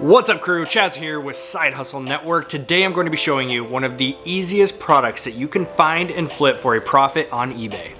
What's up crew, Chaz here with Side Hustle Network. Today I'm going to be showing you one of the easiest products that you can find and flip for a profit on eBay.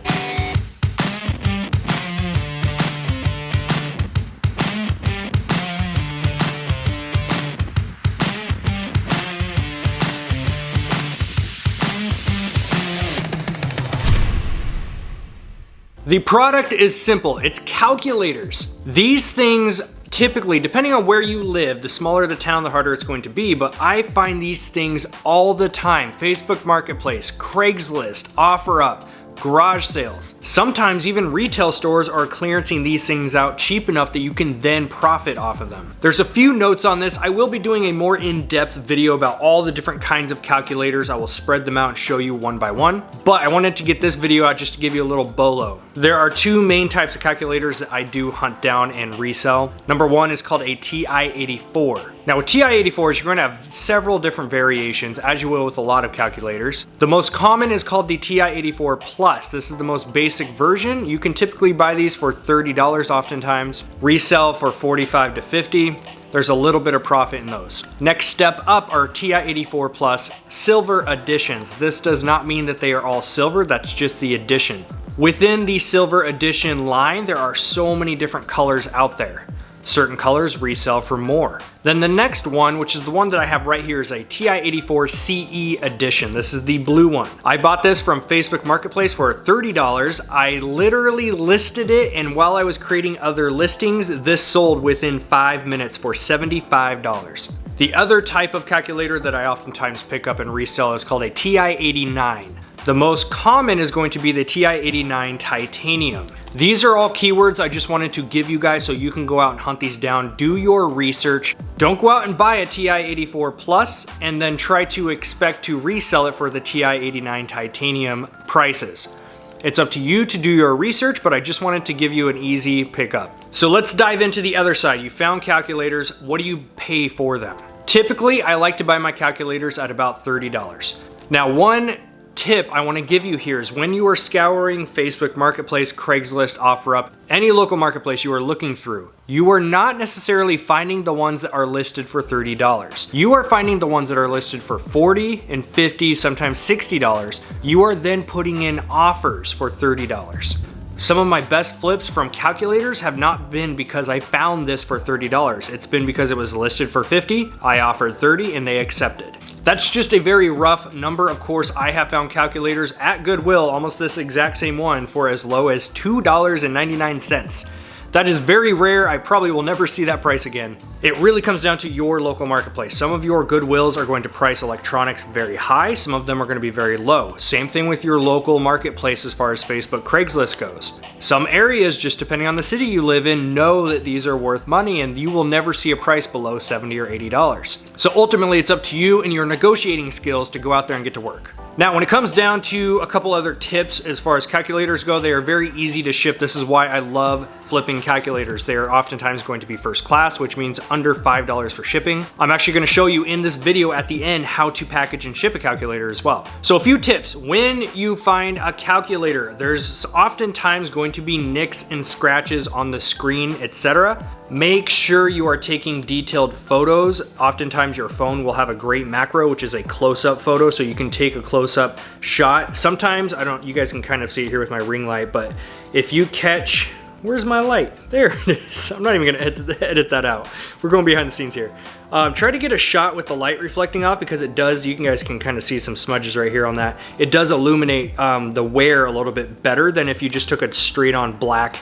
The product is simple, it's calculators. These things typically, depending on where you live, the smaller the town, the harder it's going to be, but I find these things all the time. Facebook Marketplace, Craigslist, OfferUp, garage sales. Sometimes even retail stores are clearancing these things out cheap enough that you can then profit off of them. There's a few notes on this. I will be doing a more in-depth video about all the different kinds of calculators. I will spread them out and show you one by one, but I wanted to get this video out just to give you a little bolo. There are two main types of calculators that I do hunt down and resell. Number one is called a TI-84. Now with TI-84s, you're going to have several different variations, as you will with a lot of calculators. The most common is called the TI-84 Plus. This is the most basic version. You can typically buy these for $30 oftentimes, resell for $45 to $50. There's a little bit of profit in those. Next step up are TI-84 Plus Silver Editions. This does not mean that they are all silver, that's just the edition. Within the Silver Edition line, there are so many different colors out there. Certain colors resell for more. Then the next one, which is the one that I have right here, is a TI-84 CE edition. This is the blue one. I bought this from Facebook Marketplace for $30. I literally listed it, and while I was creating other listings, this sold within 5 minutes for $75. The other type of calculator that I oftentimes pick up and resell is called a TI-89. The most common is going to be the TI-89 Titanium. These are all keywords I just wanted to give you guys so you can go out and hunt these down, do your research. Don't go out and buy a TI-84 Plus and then try to expect to resell it for the TI-89 Titanium prices. It's up to you to do your research, but I just wanted to give you an easy pickup. So let's dive into the other side. You found calculators, what do you pay for them? Typically, I like to buy my calculators at about $30. Now, one tip I want to give you here is when you are scouring Facebook Marketplace, Craigslist, OfferUp, any local marketplace you are looking through, you are not necessarily finding the ones that are listed for $30. You are finding the ones that are listed for $40 and $50, sometimes $60. You are then putting in offers for $30. Some of my best flips from calculators have not been because I found this for $30. It's been because it was listed for $50, I offered $30 and they accepted. That's just a very rough number. Of course, I have found calculators at Goodwill, almost this exact same one, for as low as $2.99. That is very rare. I probably will never see that price again. It really comes down to your local marketplace. Some of your Goodwills are going to price electronics very high. Some of them are going to be very low. Same thing with your local marketplace as far as Facebook, Craigslist goes. Some areas, just depending on the city you live in, know that these are worth money and you will never see a price below $70 or $80. So ultimately, it's up to you and your negotiating skills to go out there and get to work. Now, when it comes down to a couple other tips as far as calculators go, they are very easy to ship. This is why I love flipping calculators. They are oftentimes going to be first class, which means under $5 for shipping. I'm actually going to show you in this video at the end how to package and ship a calculator as well. So a few tips. When you find a calculator, there's oftentimes going to be nicks and scratches on the screen, etc. Make sure you are taking detailed photos. Oftentimes your phone will have a great macro, which is a close-up photo, so you can take a close-up shot. Sometimes, you guys can kind of see it here with my ring light, but if you catch, where's my light? There it is. I'm not even gonna edit that out. We're going behind the scenes here. Try to get a shot with the light reflecting off because it does, you guys can kind of see some smudges right here on that. It does illuminate the wear a little bit better than if you just took a straight on black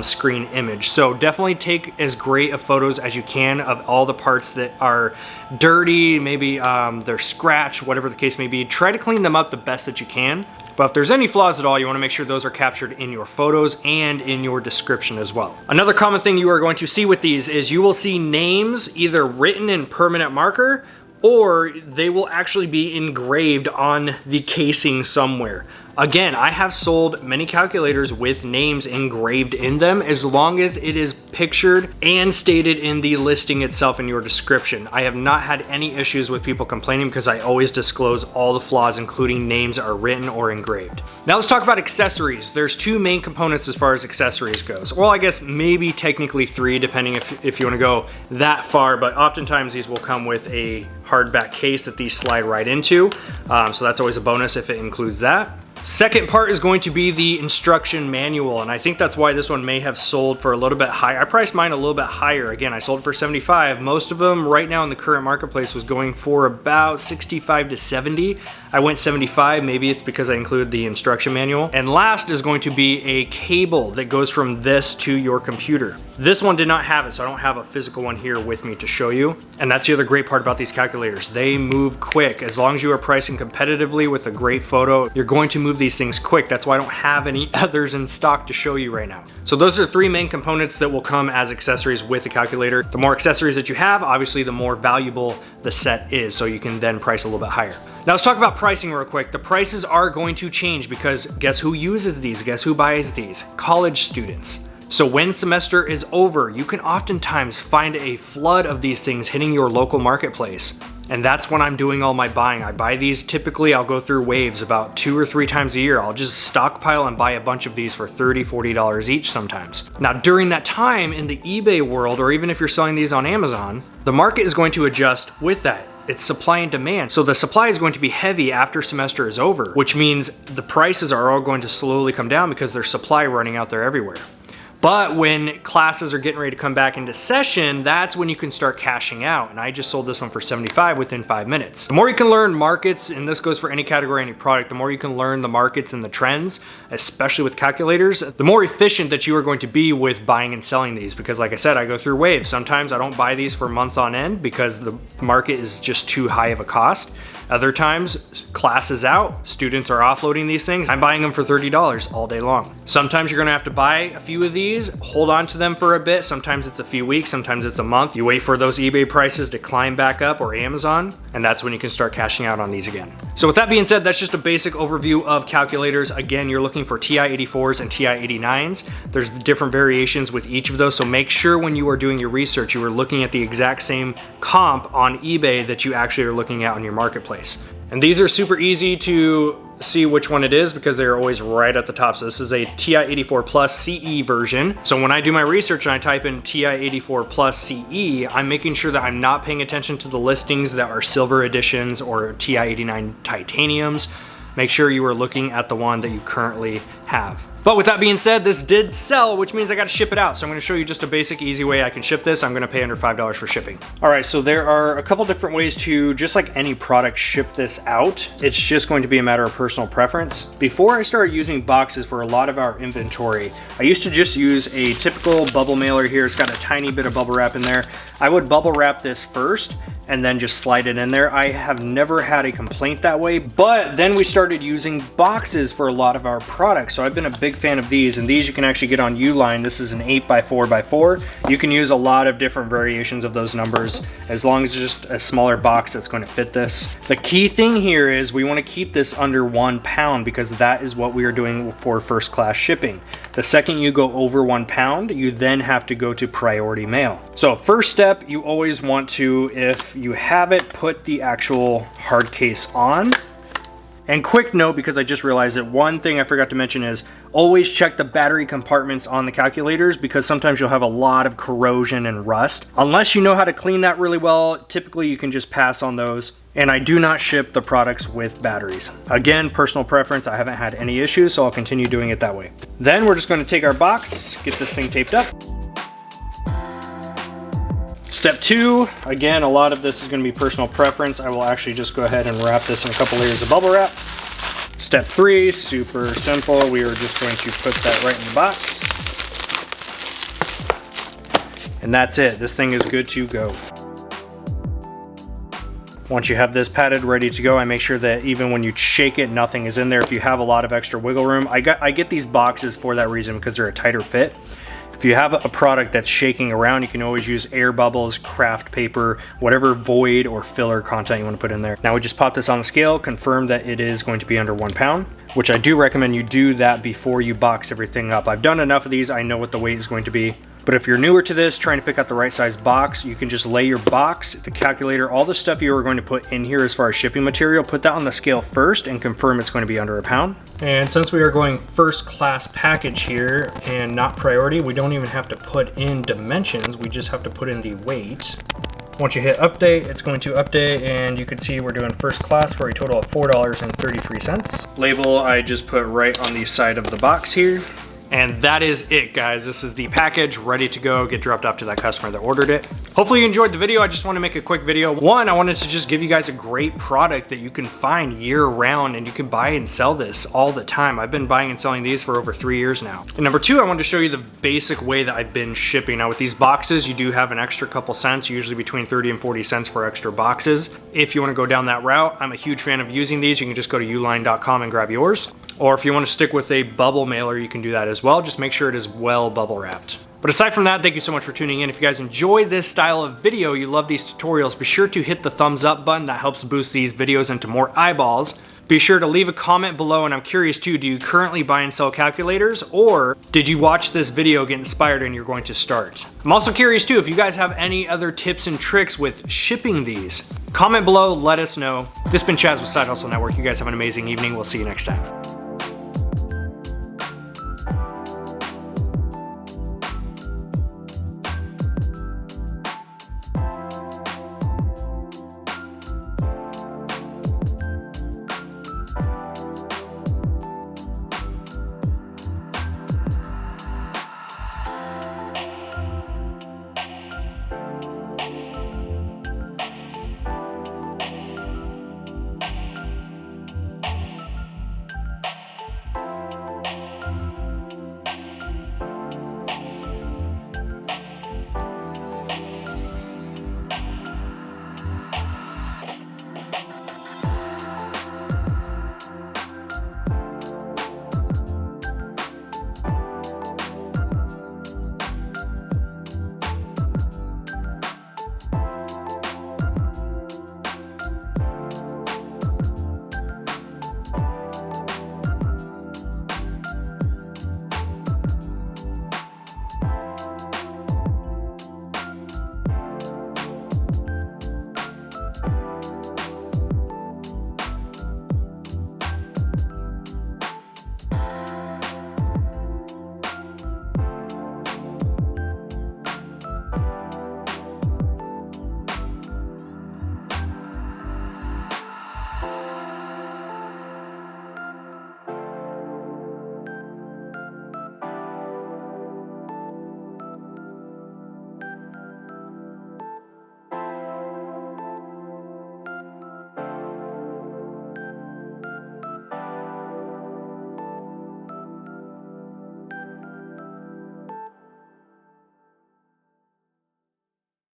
screen image. So definitely take as great of photos as you can of all the parts that are dirty, maybe they're scratched, whatever the case may be. Try to clean them up the best that you can. But if there's any flaws at all, you want to make sure those are captured in your photos and in your description as well. Another common thing you are going to see with these is you will see names either written in permanent marker or they will actually be engraved on the casing somewhere. Again, I have sold many calculators with names engraved in them as long as it is pictured and stated in the listing itself in your description. I have not had any issues with people complaining because I always disclose all the flaws, including names are written or engraved. Now let's talk about accessories. There's two main components as far as accessories goes. Well, I guess maybe technically three, depending if you want to go that far, but oftentimes these will come with a hardback case that these slide right into. So that's always a bonus if it includes that. Second part is going to be the instruction manual, and I think that's why this one may have sold for a little bit higher. I priced mine a little bit higher. Again, I sold it for 75. Most of them right now in the current marketplace was going for about 65 to 70. I went 75, maybe it's because I included the instruction manual. And last is going to be a cable that goes from this to your computer. This one did not have it, so I don't have a physical one here with me to show you. And that's the other great part about these calculators. They move quick. As long as you are pricing competitively with a great photo, you're going to move these things quick. That's why I don't have any others in stock to show you right now. So those are three main components that will come as accessories with the calculator. The more accessories that you have, obviously the more valuable the set is, so you can then price a little bit higher. Now let's talk about pricing real quick. The prices are going to change because guess who uses these? Guess who buys these? College students. So when semester is over, you can oftentimes find a flood of these things hitting your local marketplace. And that's when I'm doing all my buying. I buy these, typically I'll go through waves about 2 or 3 times a year. I'll just stockpile and buy a bunch of these for $30, $40 each sometimes. Now during that time in the eBay world, or even if you're selling these on Amazon, the market is going to adjust with that. It's supply and demand. So the supply is going to be heavy after semester is over, which means the prices are all going to slowly come down because there's supply running out there everywhere. But when classes are getting ready to come back into session, that's when you can start cashing out. And I just sold this one for 75 within 5 minutes. The more you can learn markets, and this goes for any category, any product, the more you can learn the markets and the trends, especially with calculators, the more efficient that you are going to be with buying and selling these. Because like I said, I go through waves. Sometimes I don't buy these for months on end because the market is just too high of a cost. Other times, class is out, students are offloading these things. I'm buying them for $30 all day long. Sometimes you're gonna have to buy a few of these, hold on to them for a bit. Sometimes it's a few weeks, sometimes it's a month. You wait for those eBay prices to climb back up, or Amazon, and that's when you can start cashing out on these again. So with that being said, that's just a basic overview of calculators. Again, you're looking for TI-84s and TI-89s. There's different variations with each of those, so make sure when you are doing your research, you are looking at the exact same comp on eBay that you actually are looking at on your marketplace. And these are super easy to see which one it is because they're always right at the top. So this is a TI-84 Plus CE version. So when I do my research and I type in TI-84 Plus CE, I'm making sure that I'm not paying attention to the listings that are silver editions or TI-89 titaniums. Make sure you are looking at the one that you currently have. But with that being said, this did sell, which means I gotta ship it out. So I'm gonna show you just a basic, easy way I can ship this. I'm gonna pay under $5 for shipping. All right, so there are a couple different ways to, just like any product, ship this out. It's just going to be a matter of personal preference. Before I started using boxes for a lot of our inventory, I used to just use a typical bubble mailer here. It's got a tiny bit of bubble wrap in there. I would bubble wrap this first and then just slide it in there. I have never had a complaint that way, but then we started using boxes for a lot of our products. So I've been a big fan of these, and these you can actually get on Uline. This is an 8x4x4. You can use a lot of different variations of those numbers as long as it's just a smaller box that's going to fit this. The key thing here is we want to keep this under 1 pound because that is what we are doing for first class shipping. The second you go over 1 pound, you then have to go to priority mail. So first step, you always want to, if you have it, put the actual hard case on. And quick note, because I just realized that one thing I forgot to mention is always check the battery compartments on the calculators because sometimes you'll have a lot of corrosion and rust. Unless you know how to clean that really well, typically you can just pass on those. And I do not ship the products with batteries. Again, personal preference, I haven't had any issues, so I'll continue doing it that way. Then we're just going to take our box, get this thing taped up. Step 2, again, a lot of this is going to be personal preference. I will actually just go ahead and wrap this in a couple layers of bubble wrap. Step 3, super simple. We are just going to put that right in the box. And that's it. This thing is good to go. Once you have this padded, ready to go, I make sure that even when you shake it, nothing is in there. If you have a lot of extra wiggle room, I get these boxes for that reason because they're a tighter fit. If you have a product that's shaking around, you can always use air bubbles, craft paper, whatever void or filler content you want to put in there. Now we just pop this on the scale, confirm that it is going to be under 1 pound, which I do recommend you do that before you box everything up. I've done enough of these, I know what the weight is going to be. But if you're newer to this, trying to pick out the right size box, you can just lay your box, the calculator, all the stuff you are going to put in here as far as shipping material, put that on the scale first and confirm it's going to be under 1 pound. And since we are going first class package here and not priority, we don't even have to put in dimensions, we just have to put in the weight. Once you hit update, it's going to update, and you can see we're doing first class for a total of $4.33. Label I just put right on the side of the box here. And that is it, guys. This is the package ready to go, get dropped off to that customer that ordered it. Hopefully you enjoyed the video. I just want to make a quick video. One, I wanted to just give you guys a great product that you can find year round, and you can buy and sell this all the time. I've been buying and selling these for over 3 years now. And number two, I wanted to show you the basic way that I've been shipping. Now with these boxes, you do have an extra couple cents, usually between 30 and 40 cents for extra boxes. If you want to go down that route, I'm a huge fan of using these. You can just go to uline.com and grab yours. Or if you want to stick with a bubble mailer, you can do that as well. Just make sure it is well bubble wrapped. But aside from that, thank you so much for tuning in. If you guys enjoy this style of video, you love these tutorials, be sure to hit the thumbs up button. That helps boost these videos into more eyeballs. Be sure to leave a comment below, and I'm curious too, do you currently buy and sell calculators, or did you watch this video, get inspired, and you're going to start? I'm also curious too, if you guys have any other tips and tricks with shipping these. Comment below, let us know. This has been Chaz with Side Hustle Network. You guys have an amazing evening. We'll see you next time.